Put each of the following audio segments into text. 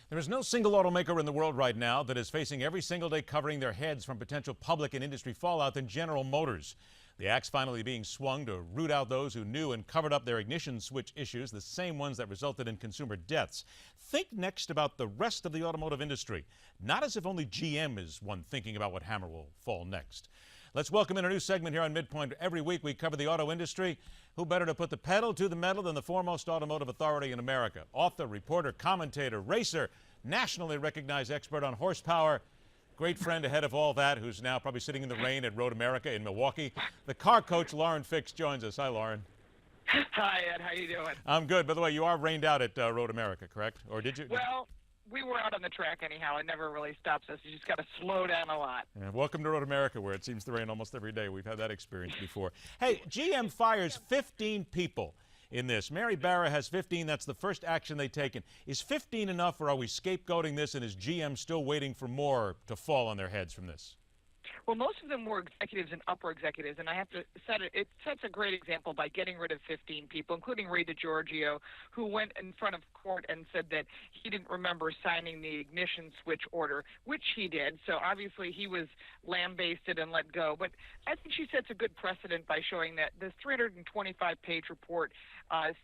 There is no single automaker in the world right now that is facing every single day covering their heads from potential public and industry fallout than General Motors. The axe finally being swung to root out those who knew and covered up their ignition switch issues, the same ones that resulted in consumer deaths. Think next about the rest of the automotive industry, not as if only GM is one thinking about what hammer will fall next. Let's welcome in a new segment here on Midpoint. Every week we cover the auto industry. Who better to put the pedal to the metal than the foremost automotive authority in America? Author, reporter, commentator, racer, nationally recognized expert on horsepower, great friend ahead of all that, who's now probably sitting in the rain at Road America in Milwaukee. The car coach, Lauren Fix, joins us. Hi, Lauren. Hi, Ed. How you doing? I'm good. By the way, you are rained out at Road America, correct? Or did you? Well, we were out on the track anyhow. It never really stops us. You just got to slow down a lot. Yeah, welcome to Road America, where it seems to rain almost every day. We've had that experience before. Hey, GM fires 15 people in this. Mary Barra has 15. That's the first action they've taken. Is 15 enough, or are we scapegoating this, and is GM still waiting for more to fall on their heads from this? Well, most of them were executives and upper executives, and I have to set it sets a great example by getting rid of 15 people, including Ray DiGiorgio, who went in front of court and said that he didn't remember signing the ignition switch order, which he did. So obviously he was lambasted and let go. But I think she sets a good precedent by showing that this 325-page report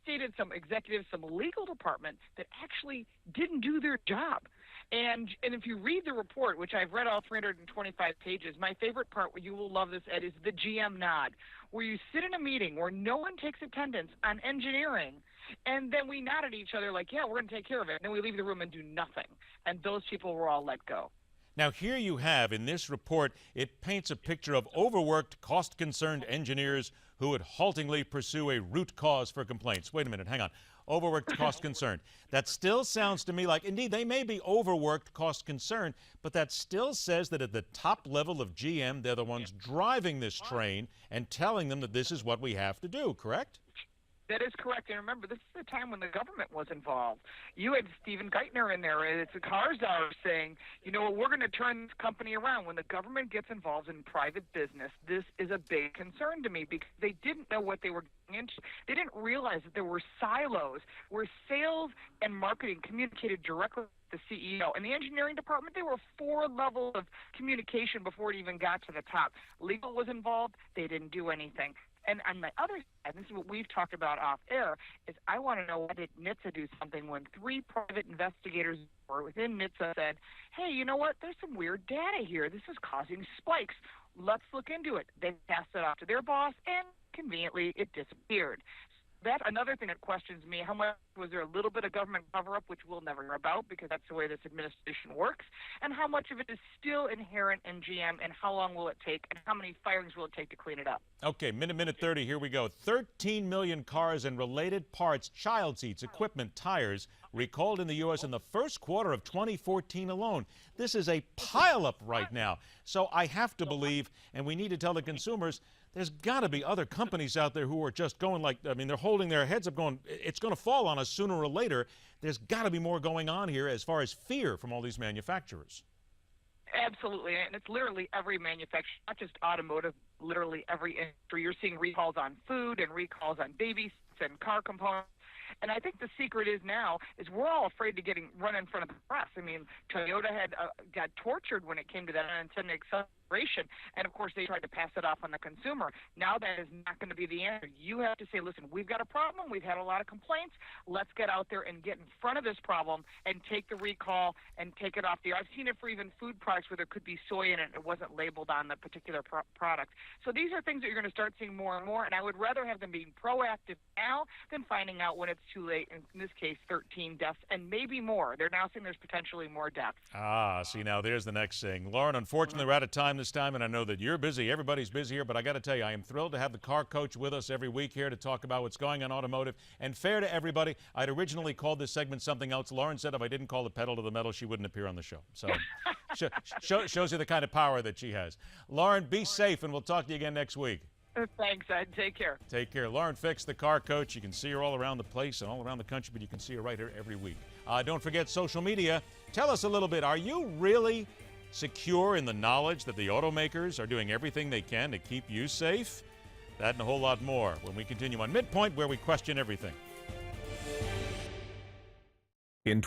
stated some executives, some legal department that actually didn't do their job. And if you read the report, which I've read all 325 pages, my favorite part, where you will love this, Ed, is the GM nod, where you sit in a meeting where no one takes attendance on engineering, and then we nod at each other like, yeah, we're going to take care of it. And then we leave the room and do nothing. And those people were all let go. Now, here you have, in this report, it paints a picture of overworked, cost-concerned engineers who would haltingly pursue a root cause for complaints. Wait a minute, hang on. Overworked, cost-concerned. That still sounds to me like, indeed, they may be overworked, cost-concerned, but that still says that at the top level of GM, they're the ones driving this train and telling them that this is what we have to do, correct? That is correct. And remember, this is the time when the government was involved. You had Stephen Geithner in there. It's a car czar saying, you know what, we're going to turn this company around. When the government gets involved in private business, this is a big concern to me, because they didn't know what they were getting into. They didn't realize that there were silos where sales and marketing communicated directly with the CEO. In the engineering department, there were 4 levels of communication before it even got to the top. Legal was involved. They didn't do anything. And on the other side, this is what we've talked about off air, is I want to know, why did NHTSA do something when 3 private investigators were within NHTSA said, hey, you know what, there's some weird data here. This is causing spikes. Let's look into it. They passed it off to their boss, and conveniently it disappeared. That's another thing that questions me. How much was there a little bit of government cover-up, which we'll never hear about because that's the way this administration works, and how much of it is still inherent in GM, and how long will it take, and how many firings will it take to clean it up? Okay, minute 30, here we go. 13 million cars and related parts, child seats, equipment, tires, recalled in the U.S. in the first quarter of 2014 alone. This is a pileup right now. So I have to believe, and we need to tell the consumers, there's got to be other companies out there who are just going like, I mean, they're holding their heads up going, it's going to fall on us sooner or later. There's got to be more going on here as far as fear from all these manufacturers. Absolutely, and it's literally every manufacturer, not just automotive, literally every industry. You're seeing recalls on food and recalls on baby seats and car components. And I think the secret is now is we're all afraid to run in front of the press. I mean, Toyota got tortured when it came to that unintended acceleration, and of course they tried to pass it off on the consumer. Now that is not going to be the answer. You have to say, listen, we've got a problem. We've had a lot of complaints. Let's get out there and get in front of this problem and take the recall and take it off the air. I've seen it for even food products where there could be soy in it and it wasn't labeled on the particular product. So these are things that you're going to start seeing more and more, and I would rather have them being proactive now than finding out when it's too late. In this case, 13 deaths and maybe more. They're now saying there's potentially more deaths. Ah, see, now there's the next thing. Lauren, unfortunately, we're out of time this time, and I know that you're busy. Everybody's busy here, but I got to tell you, I am thrilled to have the car coach with us every week here to talk about what's going on automotive. And fair to everybody, I'd originally called this segment something else. Lauren said if I didn't call the pedal to the metal, she wouldn't appear on the show. So shows you the kind of power that she has. Lauren, be safe, and we'll talk to you again next week. Thanks, Ed. Take care. Take care. Lauren Fix, the car coach. You can see her all around the place and all around the country, but you can see her right here every week. Don't forget social media. Tell us a little bit. Are you really secure in the knowledge that the automakers are doing everything they can to keep you safe? That and a whole lot more when we continue on Midpoint, where we question everything. In